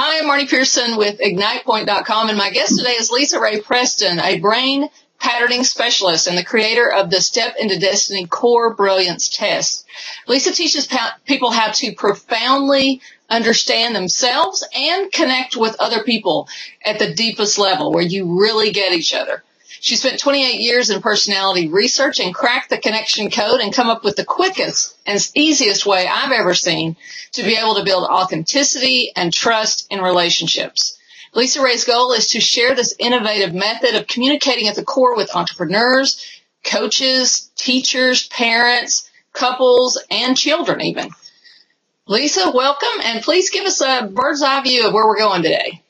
Hi, I'm Marnie Pearson with IgnitePoint.com, and my guest today is Lisa Ray Preston, a brain patterning specialist and the creator of the Step into Destiny Core Brilliance Test. Lisa teaches people how to profoundly understand themselves and connect with other people at the deepest level where you really get each other. She spent 28 years in personality research and cracked the connection code and come up with the quickest and easiest way I've ever seen to be able to build authenticity and trust in relationships. Lisa Ray's goal is to share this innovative method of communicating at the core with entrepreneurs, coaches, teachers, parents, couples, and children even. Lisa, welcome, and please give us a bird's eye view of where we're going today.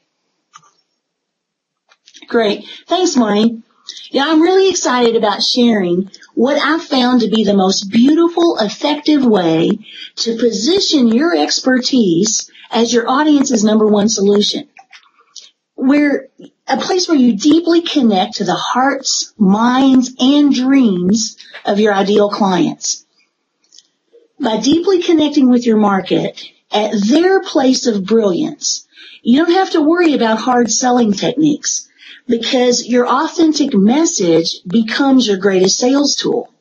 Great. Thanks, Marnie. Yeah, I'm really excited about sharing what I've found to be the most beautiful, effective way to position your expertise as your audience's number one solution. A place where you deeply connect to the hearts, minds, and dreams of your ideal clients. By deeply connecting with your market at their place of brilliance, you don't have to worry about hard selling techniques, because your authentic message becomes your greatest sales tool.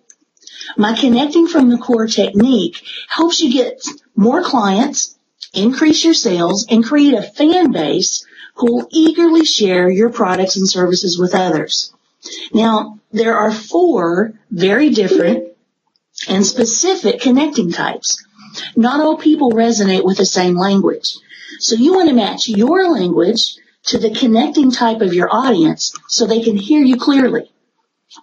My connecting from the core technique helps you get more clients, increase your sales, and create a fan base who will eagerly share your products and services with others. Now, there are 4 very different and specific connecting types. Not all people resonate with the same language. So you want to match your language to the connecting type of your audience so they can hear you clearly.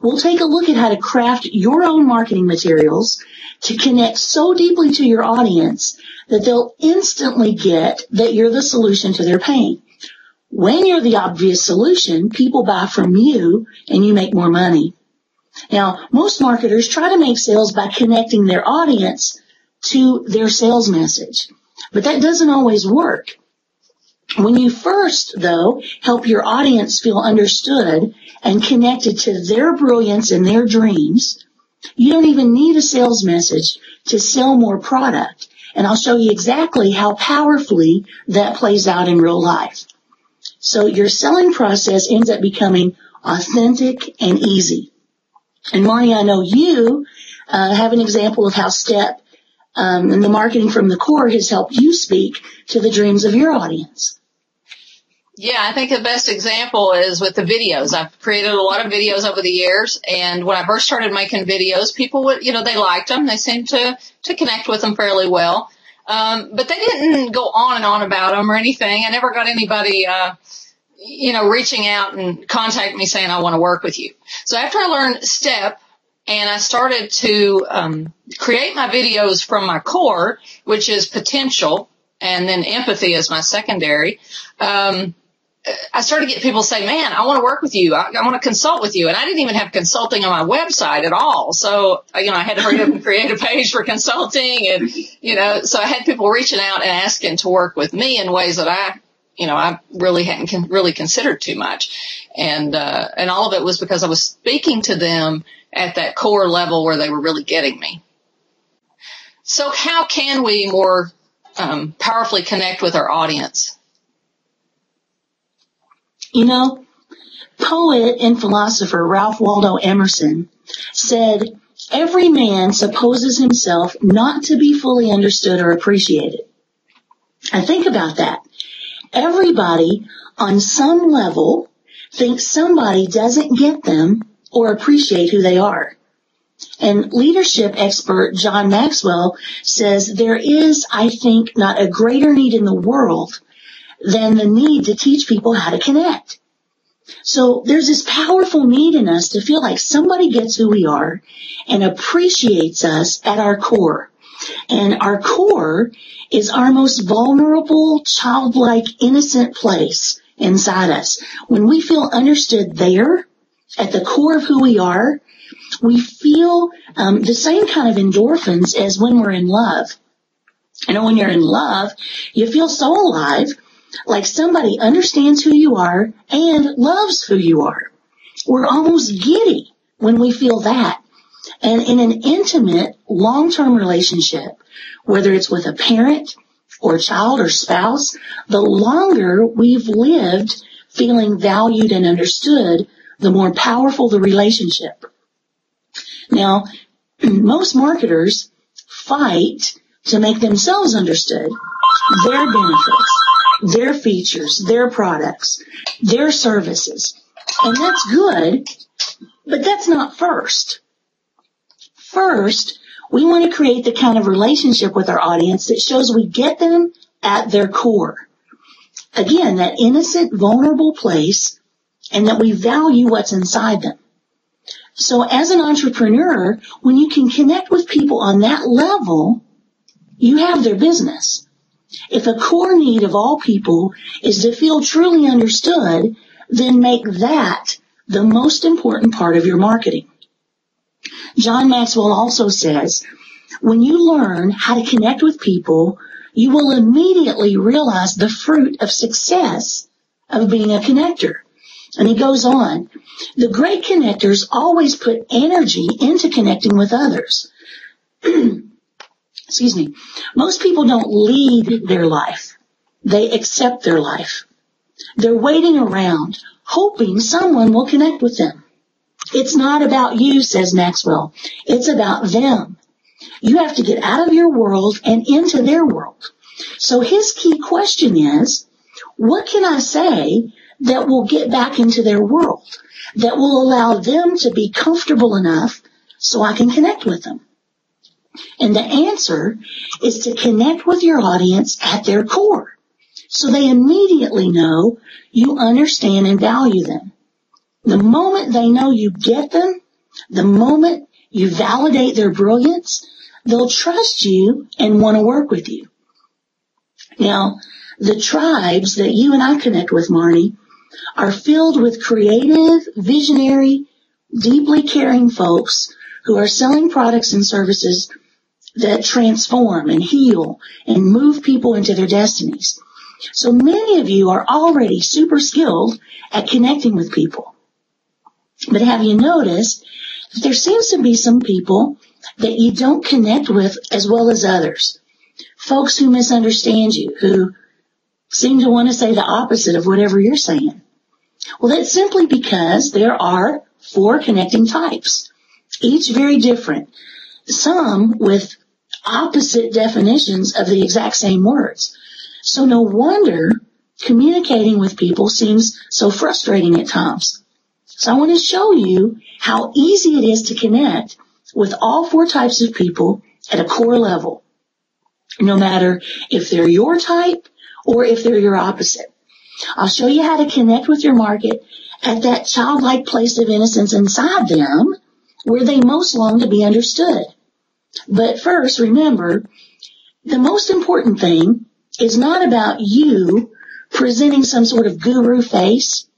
We'll take a look at how to craft your own marketing materials to connect so deeply to your audience that they'll instantly get that you're the solution to their pain. When you're the obvious solution, people buy from you and you make more money. Now, most marketers try to make sales by connecting their audience to their sales message, but that doesn't always work. When you first, though, help your audience feel understood and connected to their brilliance and their dreams, you don't even need a sales message to sell more product. And I'll show you exactly how powerfully that plays out in real life. So your selling process ends up becoming authentic and easy. And Marnie, I know you have an example of how Step and the marketing from the core has helped you speak to the dreams of your audience. Yeah, I think the best example is with the videos. I've created a lot of videos over the years, and when I first started making videos, people would, they liked them. They seemed to connect with them fairly well. But they didn't go on and on about them or anything. I never got anybody, reaching out and contact me saying, I want to work with you. So after I learned Step, and I started to create my videos from my core, which is potential, and then empathy is my secondary. I started to get people say, man, I want to work with you. I want to consult with you. And I didn't even have consulting on my website at all. So, I had to hurry up and create a page for consulting. And, so I had people reaching out and asking to work with me in ways that I really hadn't really considered too much. And all of it was because I was speaking to them at that core level where they were really getting me. So how can we more powerfully connect with our audience? Poet and philosopher Ralph Waldo Emerson said, every man supposes himself not to be fully understood or appreciated. And think about that. Everybody on some level thinks somebody doesn't get them or appreciate who they are. And leadership expert John Maxwell says there is, I think, not a greater need in the world than the need to teach people how to connect. So there's this powerful need in us to feel like somebody gets who we are and appreciates us at our core. And our core is our most vulnerable, childlike, innocent place inside us. When we feel understood there, at the core of who we are, we feel the same kind of endorphins as when we're in love. When you're in love, you feel so alive, like somebody understands who you are and loves who you are. We're almost giddy when we feel that. And in an intimate, long-term relationship, whether it's with a parent or child or spouse, the longer we've lived feeling valued and understood, the more powerful the relationship. Now, most marketers fight to make themselves understood, their benefits, their features, their products, their services. And that's good, but that's not first. First, we want to create the kind of relationship with our audience that shows we get them at their core. Again, that innocent, vulnerable place, and that we value what's inside them. So as an entrepreneur, when you can connect with people on that level, you have their business. If a core need of all people is to feel truly understood, then make that the most important part of your marketing. John Maxwell also says, when you learn how to connect with people, you will immediately realize the fruit of success of being a connector. And he goes on, the great connectors always put energy into connecting with others. Excuse me. Most people don't lead their life. They accept their life. They're waiting around, hoping someone will connect with them. It's not about you, says Maxwell. It's about them. You have to get out of your world and into their world. So his key question is, what can I say that will get back into their world, that will allow them to be comfortable enough so I can connect with them? And the answer is to connect with your audience at their core, so they immediately know you understand and value them. The moment they know you get them, the moment you validate their brilliance, they'll trust you and want to work with you. Now, the tribes that you and I connect with, Marnie, are filled with creative, visionary, deeply caring folks who are selling products and services that transform and heal and move people into their destinies. So many of you are already super skilled at connecting with people. But have you noticed that there seems to be some people that you don't connect with as well as others? Folks who misunderstand you, who seem to want to say the opposite of whatever you're saying. Well, that's simply because there are 4 connecting types, each very different, some with opposite definitions of the exact same words. So no wonder communicating with people seems so frustrating at times. So I want to show you how easy it is to connect with all 4 types of people at a core level, no matter if they're your type or if they're your opposite. I'll show you how to connect with your market at that childlike place of innocence inside them where they most long to be understood. But first, remember, the most important thing is not about you presenting some sort of guru face.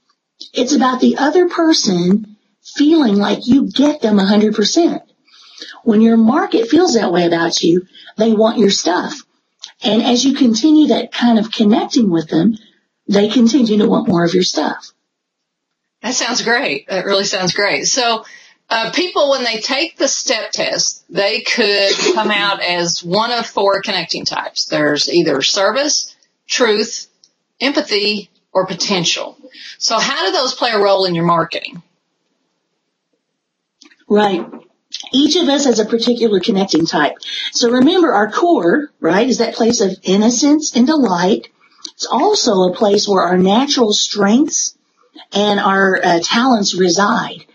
It's about the other person feeling like you get them 100%. When your market feels that way about you, they want your stuff. And as you continue that kind of connecting with them, they continue to want more of your stuff. That sounds great. That really sounds great. So people, when they take the step test, they could come out as one of 4 connecting types. There's either service, truth, empathy, or potential. So how do those play a role in your marketing? Right. Each of us has a particular connecting type. So remember, our core, right, is that place of innocence and delight. It's also a place where our natural strengths and our talents reside.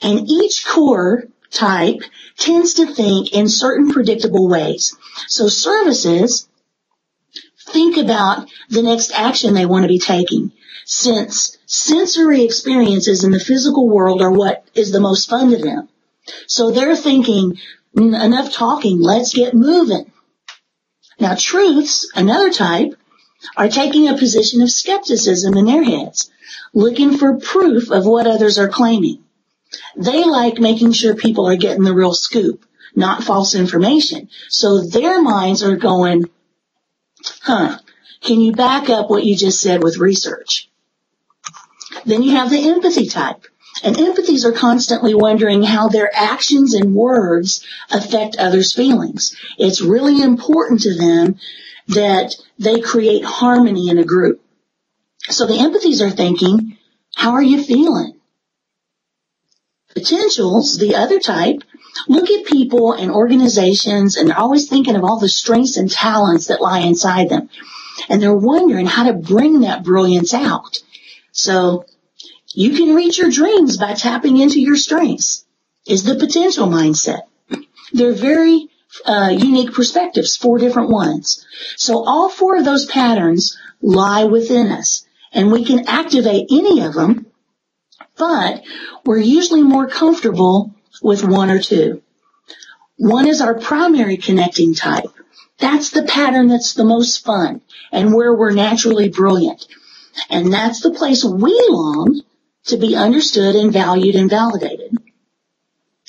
And each core type tends to think in certain predictable ways. So services think about the next action they want to be taking, since sensory experiences in the physical world are what is the most fun to them. So they're thinking, enough talking, let's get moving. Now truths, another type, are taking a position of skepticism in their heads, looking for proof of what others are claiming. They like making sure people are getting the real scoop, not false information. So their minds are going, can you back up what you just said with research? Then you have the empathy type. And empathies are constantly wondering how their actions and words affect others' feelings. It's really important to them that they create harmony in a group. So the empathies are thinking, how are you feeling? Potentials, the other type, look at people and organizations and they're always thinking of all the strengths and talents that lie inside them. And they're wondering how to bring that brilliance out. So you can reach your dreams by tapping into your strengths, is the potential mindset. They're very unique perspectives, 4 different ones. So all 4 of those patterns lie within us, and we can activate any of them, but we're usually more comfortable with 1 or 2. 1 is our primary connecting type. That's the pattern that's the most fun and where we're naturally brilliant. And that's the place we long to be understood and valued and validated.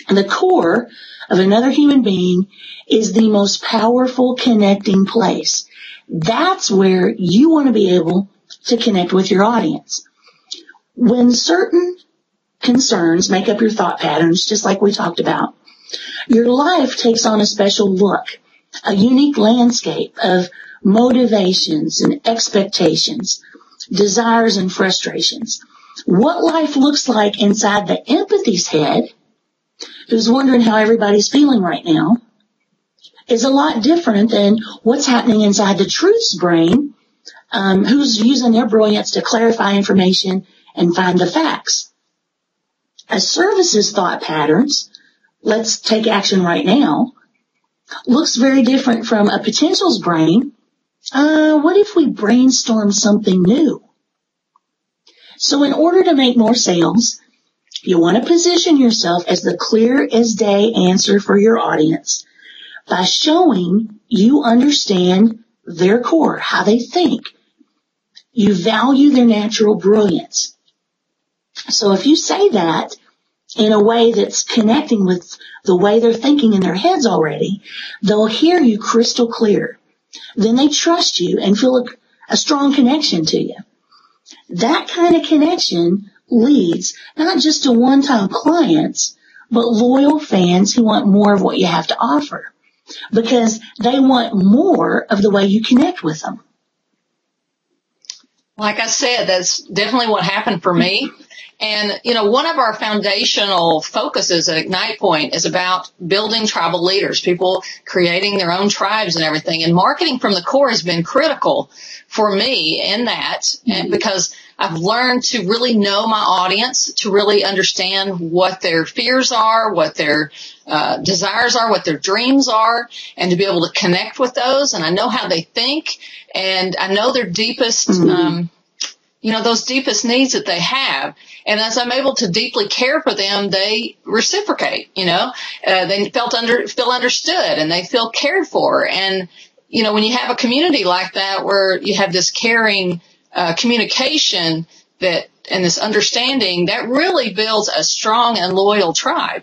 And the core of another human being is the most powerful connecting place. That's where you want to be able to connect with your audience. When certain concerns make up your thought patterns, just like we talked about, your life takes on a special look, a unique landscape of motivations and expectations, desires and frustrations. What life looks like inside the empathy's head, who's wondering how everybody's feeling right now, is a lot different than what's happening inside the truth's brain, who's using their brilliance to clarify information and find the facts. A service's thought patterns, let's take action right now, looks very different from a potential's brain. What if we brainstorm something new? So in order to make more sales, you want to position yourself as the clear as day answer for your audience by showing you understand their core, how they think. You value their natural brilliance. So if you say that in a way that's connecting with the way they're thinking in their heads already, they'll hear you crystal clear. Then they trust you and feel a strong connection to you. That kind of connection leads not just to one-time clients, but loyal fans who want more of what you have to offer because they want more of the way you connect with them. Like I said, that's definitely what happened for me. And, one of our foundational focuses at Ignite Point is about building tribal leaders, people creating their own tribes and everything. And marketing from the core has been critical for me in that, and because I've learned to really know my audience, to really understand what their fears are, what their desires are, what their dreams are, and to be able to connect with those. And I know how they think, and I know their deepest those deepest needs that they have. And as I'm able to deeply care for them, they reciprocate, they feel understood and they feel cared for. And, when you have a community like that where you have this caring, communication and this understanding, that really builds a strong and loyal tribe.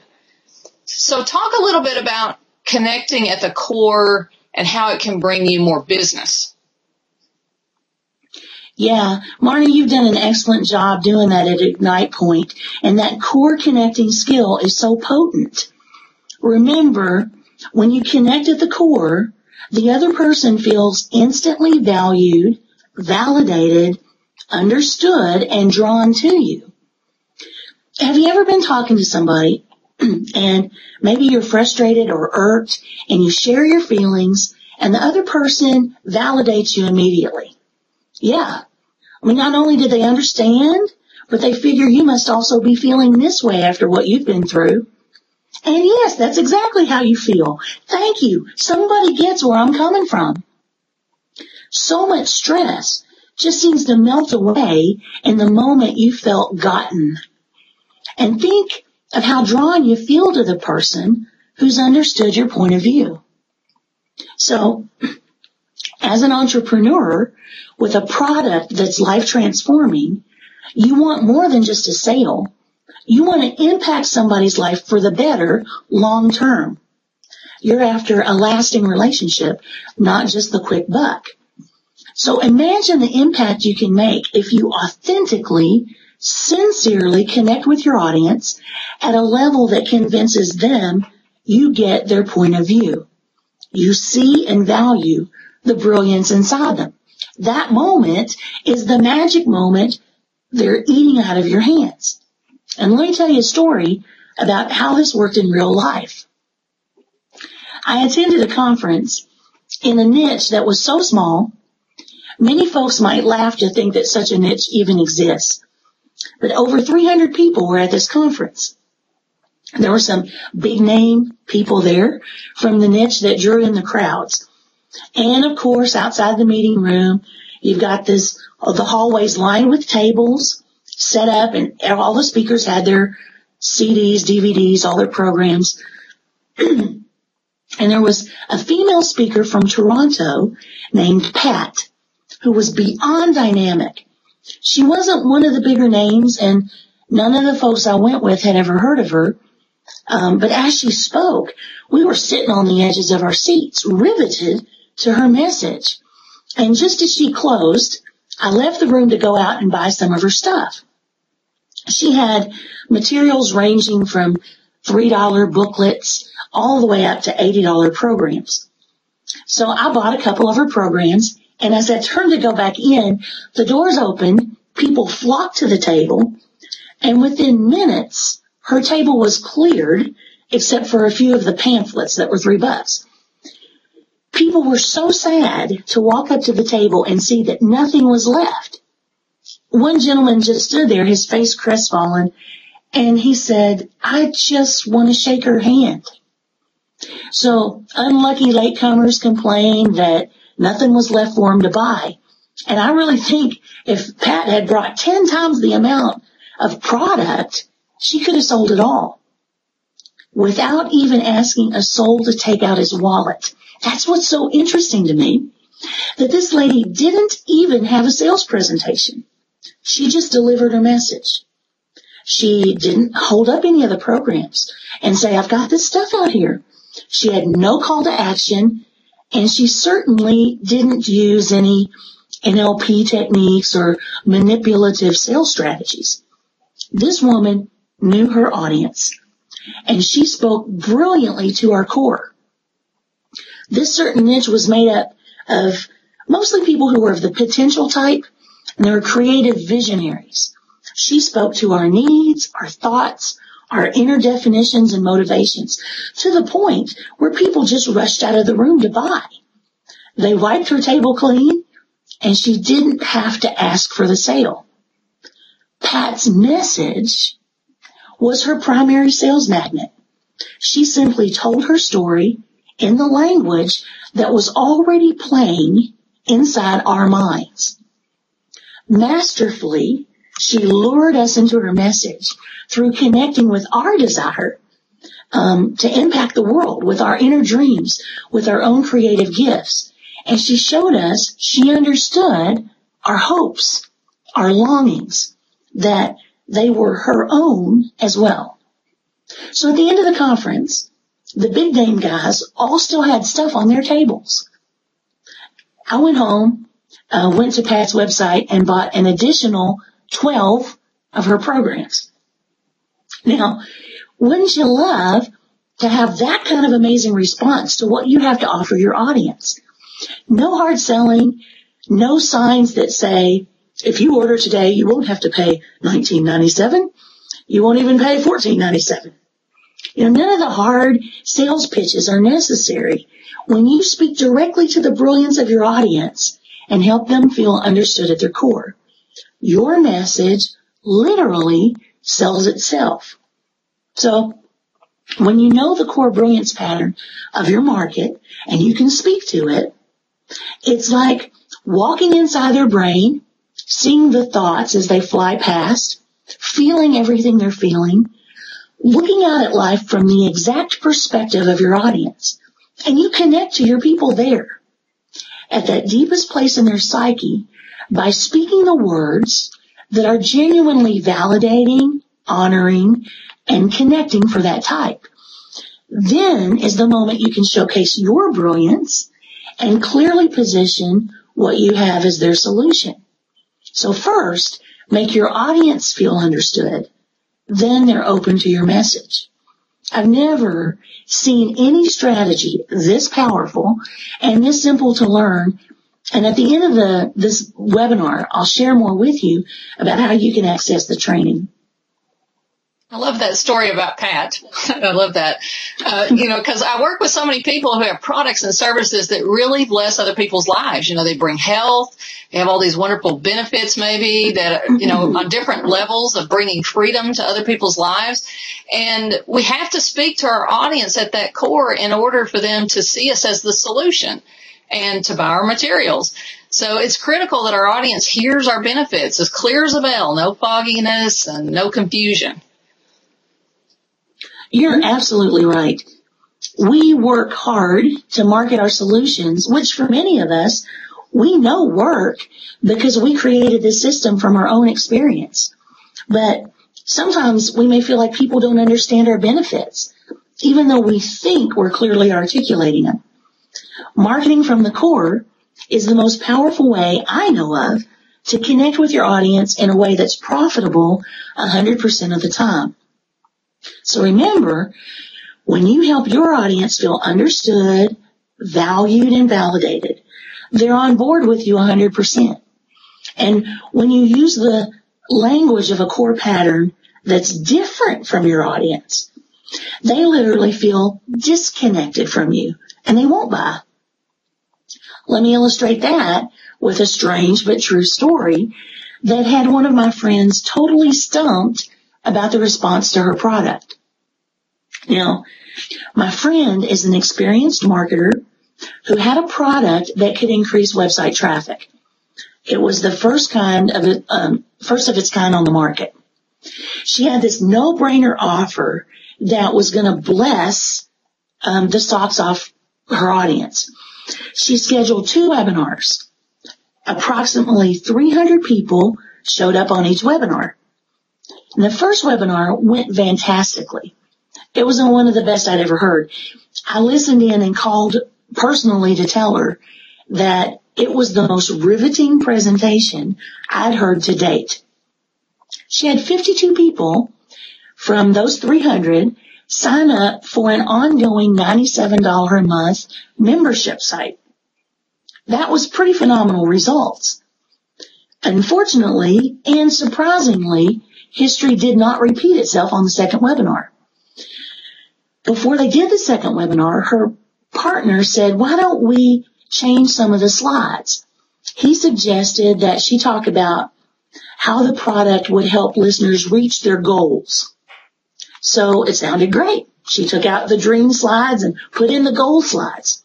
So talk a little bit about connecting at the core and how it can bring you more business. Yeah, Marnie, you've done an excellent job doing that at Ignite Point, and that core connecting skill is so potent. Remember, when you connect at the core, the other person feels instantly valued, validated, understood, and drawn to you. Have you ever been talking to somebody and maybe you're frustrated or irked and you share your feelings and the other person validates you immediately? Yeah. Not only did they understand, but they figure you must also be feeling this way after what you've been through. And yes, that's exactly how you feel. Thank you. Somebody gets where I'm coming from. So much stress just seems to melt away in the moment you felt gotten. And think of how drawn you feel to the person who's understood your point of view. So, as an entrepreneur with a product that's life transforming, you want more than just a sale. You want to impact somebody's life for the better long term. You're after a lasting relationship, not just the quick buck. So imagine the impact you can make if you authentically, sincerely connect with your audience at a level that convinces them you get their point of view. You see and value the brilliance inside them. That moment is the magic moment they're eating out of your hands. And let me tell you a story about how this worked in real life. I attended a conference in a niche that was so small, many folks might laugh to think that such a niche even exists. But over 300 people were at this conference. There were some big name people there from the niche that drew in the crowds. And of course, outside the meeting room, you've got the hallways lined with tables set up, and all the speakers had their CDs, DVDs, all their programs. And there was a female speaker from Toronto named Pat, who was beyond dynamic. She wasn't one of the bigger names, and none of the folks I went with had ever heard of her. But as she spoke, we were sitting on the edges of our seats, riveted to her message. And just as she closed, I left the room to go out and buy some of her stuff. She had materials ranging from $3 booklets all the way up to $80 programs. So I bought a couple of her programs, and as I turned to go back in, the doors opened, people flocked to the table, and within minutes, her table was cleared, except for a few of the pamphlets that were $3. People were so sad to walk up to the table and see that nothing was left. One gentleman just stood there, his face crestfallen, and he said, "I just want to shake her hand." So unlucky latecomers complained that nothing was left for them to buy. And I really think if Pat had brought 10 times the amount of product, she could have sold it all without even asking a soul to take out his wallet. That's what's so interesting to me, that this lady didn't even have a sales presentation. She just delivered her message. She didn't hold up any of the programs and say, "I've got this stuff out here." She had no call to action, and she certainly didn't use any NLP techniques or manipulative sales strategies. This woman knew her audience, and she spoke brilliantly to our core. This certain niche was made up of mostly people who were of the potential type, and they were creative visionaries. She spoke to our needs, our thoughts, our inner definitions and motivations, to the point where people just rushed out of the room to buy. They wiped her table clean, and she didn't have to ask for the sale. Pat's message was her primary sales magnet. She simply told her story in the language that was already playing inside our minds. Masterfully, she lured us into her message through connecting with our desire to impact the world with our inner dreams, with our own creative gifts. And she showed us she understood our hopes, our longings, that they were her own as well. So at the end of the conference, the big name guys all still had stuff on their tables. I went home, went to Pat's website, and bought an additional 12 of her programs. Now, wouldn't you love to have that kind of amazing response to what you have to offer your audience? No hard selling, no signs that say, if you order today, you won't have to pay $19.97. You won't even pay $14.97. None of the hard sales pitches are necessary when you speak directly to the brilliance of your audience and help them feel understood at their core. Your message literally sells itself. So when you know the core brilliance pattern of your market and you can speak to it, it's like walking inside their brain, seeing the thoughts as they fly past, feeling everything they're feeling, looking out at life from the exact perspective of your audience. And you connect to your people there at that deepest place in their psyche by speaking the words that are genuinely validating, honoring, and connecting for that type. Then is the moment you can showcase your brilliance and clearly position what you have as their solution. So first, make your audience feel understood. Then they're open to your message. I've never seen any strategy this powerful and this simple to learn. And at the end of this webinar, I'll share more with you about how you can access the training. I love that story about Pat. I love that. Because I work with so many people who have products and services that really bless other people's lives. They bring health. They have all these wonderful benefits maybe that, on different levels of bringing freedom to other people's lives. And we have to speak to our audience at that core in order for them to see us as the solution and to buy our materials. So it's critical that our audience hears our benefits as clear as a bell, no fogginess and no confusion. You're absolutely right. We work hard to market our solutions, which for many of us, we know work because we created this system from our own experience. But sometimes we may feel like people don't understand our benefits, even though we think we're clearly articulating them. Marketing from the core is the most powerful way I know of to connect with your audience in a way that's profitable 100% of the time. So remember, when you help your audience feel understood, valued, and validated, they're on board with you 100%. And when you use the language of a core pattern that's different from your audience, they literally feel disconnected from you and they won't buy. Let me illustrate that with a strange but true story that had one of my friends totally stumped about the response to her product. Now, my friend is an experienced marketer who had a product that could increase website traffic. It was the first of its kind on the market. She had this no-brainer offer that was going to bless the socks off her audience. She scheduled 2 webinars. Approximately 300 people showed up on each webinar. And the first webinar went fantastically. It was one of the best I'd ever heard. I listened in and called personally to tell her that it was the most riveting presentation I'd heard to date. She had 52 people from those 300 sign up for an ongoing $97 a month membership site. That was pretty phenomenal results. Unfortunately, and surprisingly, history did not repeat itself on the second webinar. Before they did the second webinar, her partner said, why don't we change some of the slides? He suggested that she talk about how the product would help listeners reach their goals. So it sounded great. She took out the dream slides and put in the goal slides.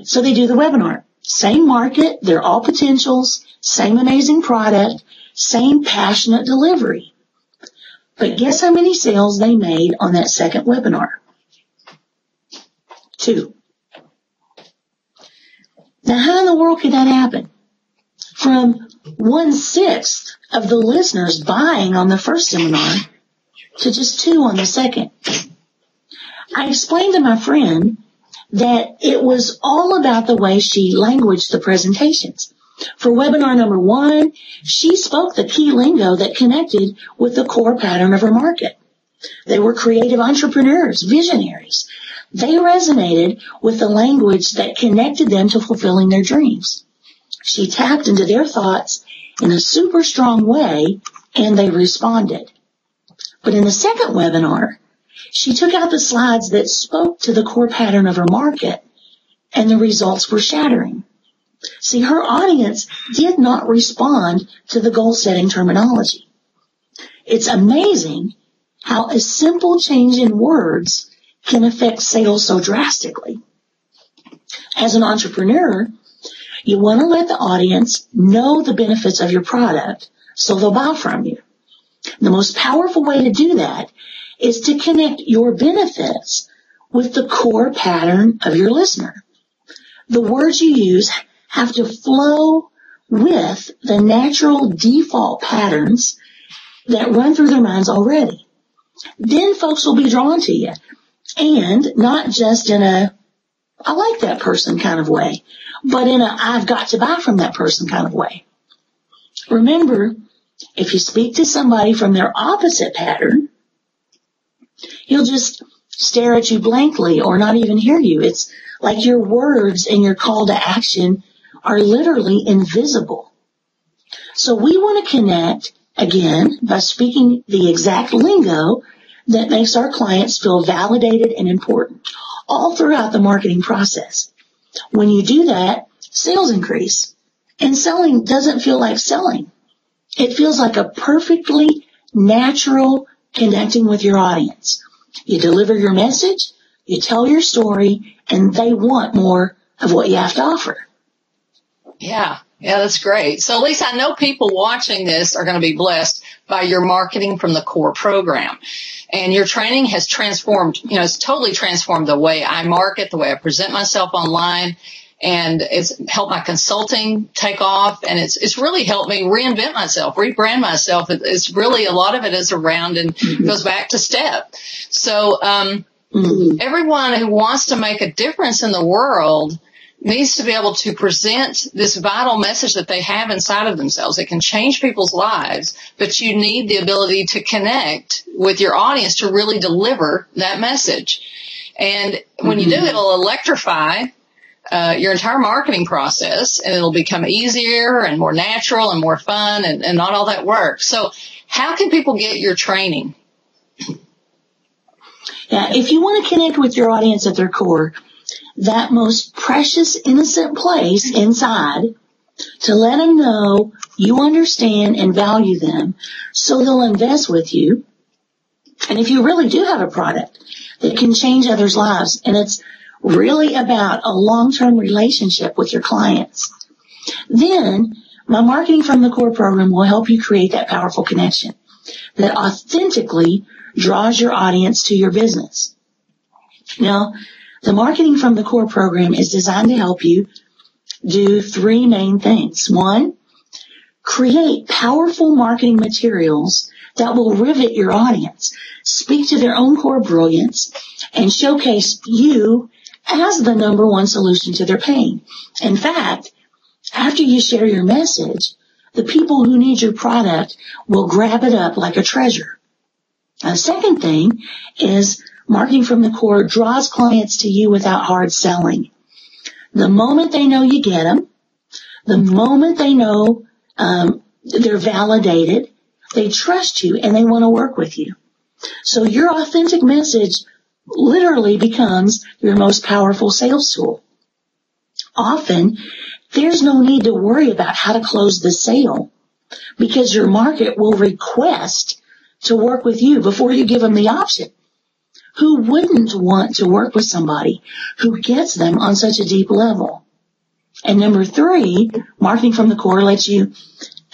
So they do the webinar. Same market, they're all potentials, same amazing product, same passionate delivery. But guess how many sales they made on that second webinar? 2. Now, how in the world could that happen? From 1/6 of the listeners buying on the first seminar to just 2 on the second. I explained to my friend that it was all about the way she languaged the presentations. For webinar number 1, she spoke the key lingo that connected with the core pattern of her market. They were creative entrepreneurs, visionaries. They resonated with the language that connected them to fulfilling their dreams. She tapped into their thoughts in a super strong way, and they responded. But in the second webinar, she took out the slides that spoke to the core pattern of her market, and the results were shattering. See, her audience did not respond to the goal-setting terminology. It's amazing how a simple change in words can affect sales so drastically. As an entrepreneur, you want to let the audience know the benefits of your product so they'll buy from you. The most powerful way to do that is to connect your benefits with the core pattern of your listener. The words you use have to flow with the natural default patterns that run through their minds already. Then folks will be drawn to you, and not just in a I like that person kind of way, but in a I've got to buy from that person kind of way. Remember, if you speak to somebody from their opposite pattern, you'll just stare at you blankly or not even hear you. It's like your words and your call to action are literally invisible. So we want to connect, again, by speaking the exact lingo that makes our clients feel validated and important all throughout the marketing process. When you do that, sales increase. And selling doesn't feel like selling. It feels like a perfectly natural connecting with your audience. You deliver your message, you tell your story, and they want more of what you have to offer. Yeah, that's great. So, Lisa, I know people watching this are going to be blessed by your Marketing from the Core program. And your training has transformed, it's totally transformed the way I market, the way I present myself online. And it's helped my consulting take off. And it's really helped me reinvent myself, rebrand myself. It's really, a lot of it is around and goes back to STEP. So, everyone who wants to make a difference in the world needs to be able to present this vital message that they have inside of themselves. It can change people's lives, but you need the ability to connect with your audience to really deliver that message. And when you do, it'll electrify your entire marketing process, and it'll become easier and more natural and more fun and not all that work. So how can people get your training? Yeah, if you want to connect with your audience at their core, that most precious, innocent place inside, to let them know you understand and value them so they'll invest with you. And if you really do have a product that can change others' lives, and it's really about a long-term relationship with your clients, then my Marketing from the Core program will help you create that powerful connection that authentically draws your audience to your business. Now, the Marketing from the Core program is designed to help you do three main things. One, create powerful marketing materials that will rivet your audience, speak to their own core brilliance, and showcase you as the number one solution to their pain. In fact, after you share your message, the people who need your product will grab it up like a treasure. Now, the second thing is Marketing from the Core draws clients to you without hard selling. The moment they know you get them, the moment they know they're validated, they trust you and they want to work with you. So your authentic message literally becomes your most powerful sales tool. Often, there's no need to worry about how to close the sale because your market will request to work with you before you give them the option. Who wouldn't want to work with somebody who gets them on such a deep level? And number three, Marketing from the Core lets you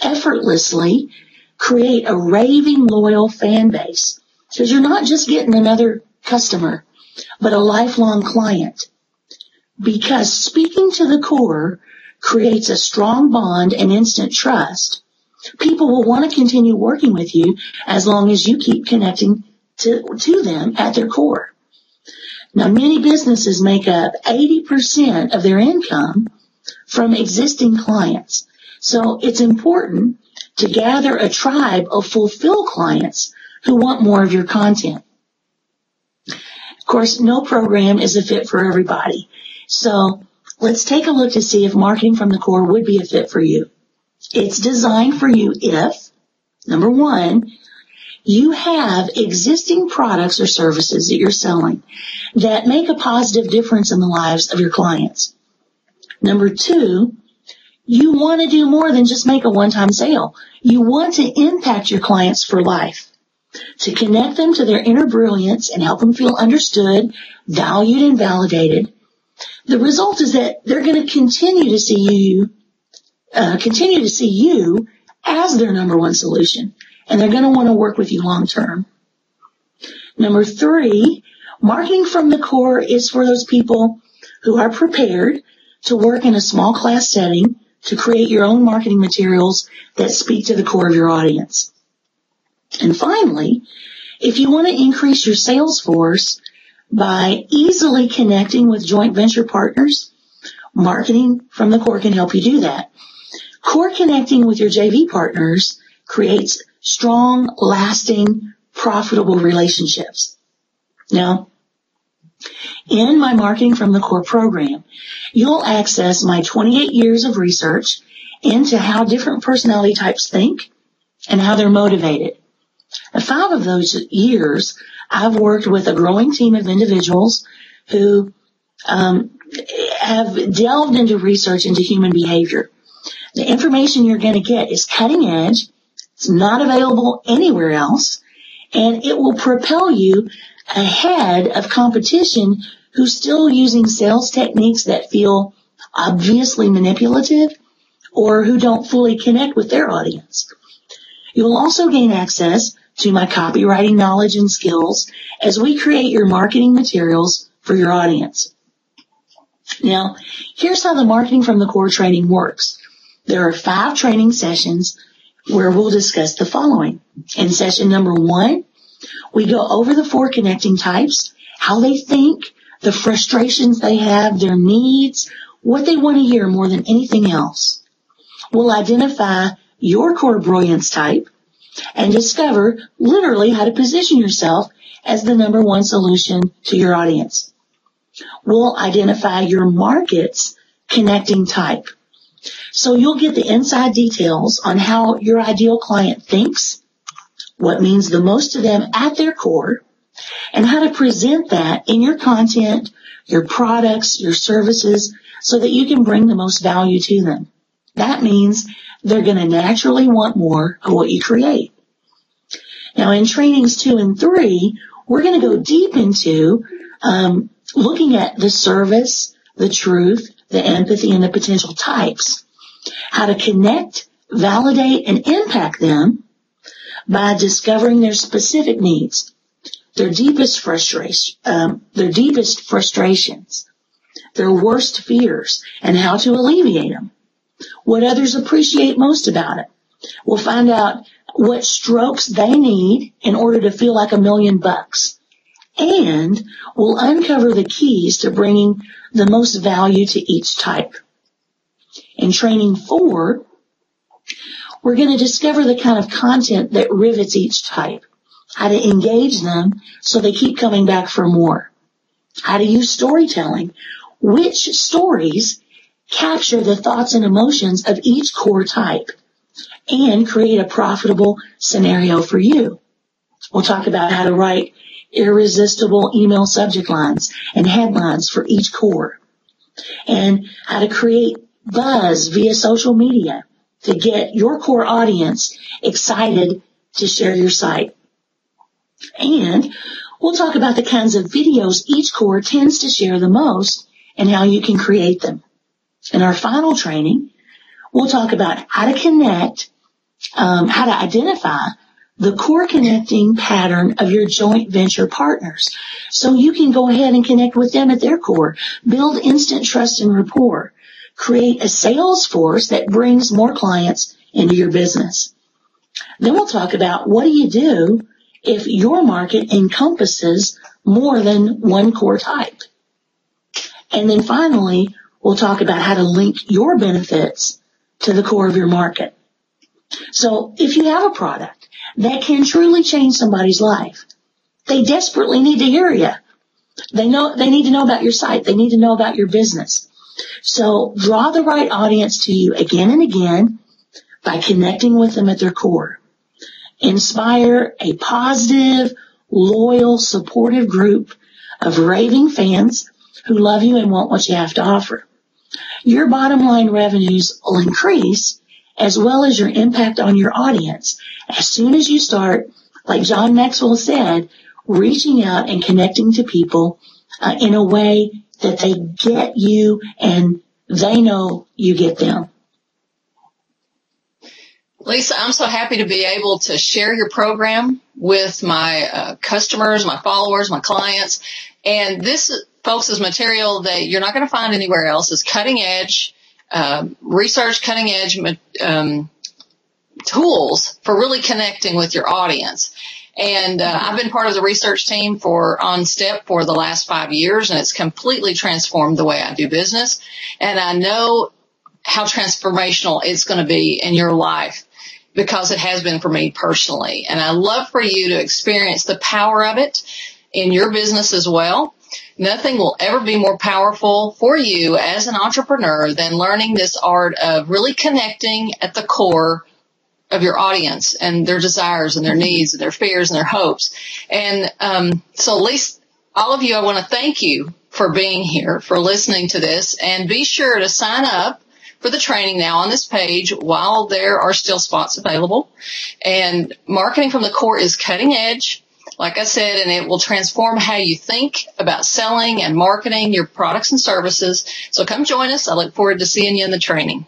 effortlessly create a raving loyal fan base. Because you're not just getting another customer, but a lifelong client. Because speaking to the core creates a strong bond and instant trust, people will want to continue working with you as long as you keep connecting to them at their core. Now, many businesses make up 80% of their income from existing clients. So it's important to gather a tribe of fulfilled clients who want more of your content. Of course, no program is a fit for everybody. So let's take a look to see if Marketing from the Core would be a fit for you. It's designed for you if, number one, you have existing products or services that you're selling that make a positive difference in the lives of your clients. Number two, you want to do more than just make a one-time sale. You want to impact your clients for life, to connect them to their inner brilliance and help them feel understood, valued, and validated. The result is that they're going to continue to see you as their number one solution. And they're going to want to work with you long term. Number three, Marketing from the Core is for those people who are prepared to work in a small class setting to create your own marketing materials that speak to the core of your audience. And finally, if you want to increase your sales force by easily connecting with joint venture partners, Marketing from the Core can help you do that. Core connecting with your JV partners creates strong, lasting, profitable relationships. Now, In my Marketing from the Core program, you'll access my 28 years of research into how different personality types think and how they're motivated. 5 of those years, I've worked with a growing team of individuals who have delved into research into human behavior. The information you're going to get is cutting edge. It's not available anywhere else, and it will propel you ahead of competition who's still using sales techniques that feel obviously manipulative or who don't fully connect with their audience. You'll also gain access to my copywriting knowledge and skills as we create your marketing materials for your audience. Now, here's how the Marketing from the Core training works. There are 5 training sessions where we'll discuss the following. In session number 1, we go over the 4 connecting types, how they think, the frustrations they have, their needs, what they want to hear more than anything else. We'll identify your core brilliance type and discover literally how to position yourself as the number 1 solution to your audience. We'll identify your market's connecting type. So you'll get the inside details on how your ideal client thinks, what means the most to them at their core, and how to present that in your content, your products, your services, so that you can bring the most value to them. That means they're going to naturally want more of what you create. Now, in trainings 2 and 3, we're going to go deep into looking at the service, the truth, the empathy, and the potential types, how to connect, validate, and impact them by discovering their specific needs, their deepest frustrations, their worst fears, and how to alleviate them, what others appreciate most about it. We'll find out what strokes they need in order to feel like $1 million, and we'll uncover the keys to bringing the most value to each type. In training 4, we're going to discover the kind of content that rivets each type, how to engage them so they keep coming back for more, how to use storytelling, which stories capture the thoughts and emotions of each core type, and create a profitable scenario for you. We'll talk about how to write irresistible email subject lines and headlines for each core, and how to create buzz via social media to get your core audience excited to share your site. And we'll talk about the kinds of videos each core tends to share the most and how you can create them. In our final training, we'll talk about how to connect, how to identify the core connecting pattern of your joint venture partners, so you can go ahead and connect with them at their core, build instant trust and rapport, create a sales force that brings more clients into your business. Then we'll talk about what do you do if your market encompasses more than one core type. And then finally, we'll talk about how to link your benefits to the core of your market. So if you have a product that can truly change somebody's life, they desperately need to hear you. They need to know about your site. They need to know about your business. So draw the right audience to you again and again by connecting with them at their core. Inspire a positive, loyal, supportive group of raving fans who love you and want what you have to offer. Your bottom line revenues will increase, as well as your impact on your audience, as soon as you start, like John Maxwell said, reaching out and connecting to people in a way that they get you and they know you get them. Lisa, I'm so happy to be able to share your program with my customers, my followers, my clients. And this, folks, is material that you're not going to find anywhere else. It's cutting edge research, cutting edge tools for really connecting with your audience. And I've been part of the research team for OnStep for the last 5 years, and it's completely transformed the way I do business. And I know how transformational it's going to be in your life, because it has been for me personally. And I love for you to experience the power of it in your business as well. Nothing will ever be more powerful for you as an entrepreneur than learning this art of really connecting at the core of your audience and their desires and their needs and their fears and their hopes. And so at least all of you, I want to thank you for being here, for listening to this, and be sure to sign up for the training now on this page while there are still spots available. And Marketing from the Core is cutting edge, like I said, and it will transform how you think about selling and marketing your products and services. So come join us. I look forward to seeing you in the training.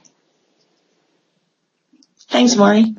Thanks, Maury.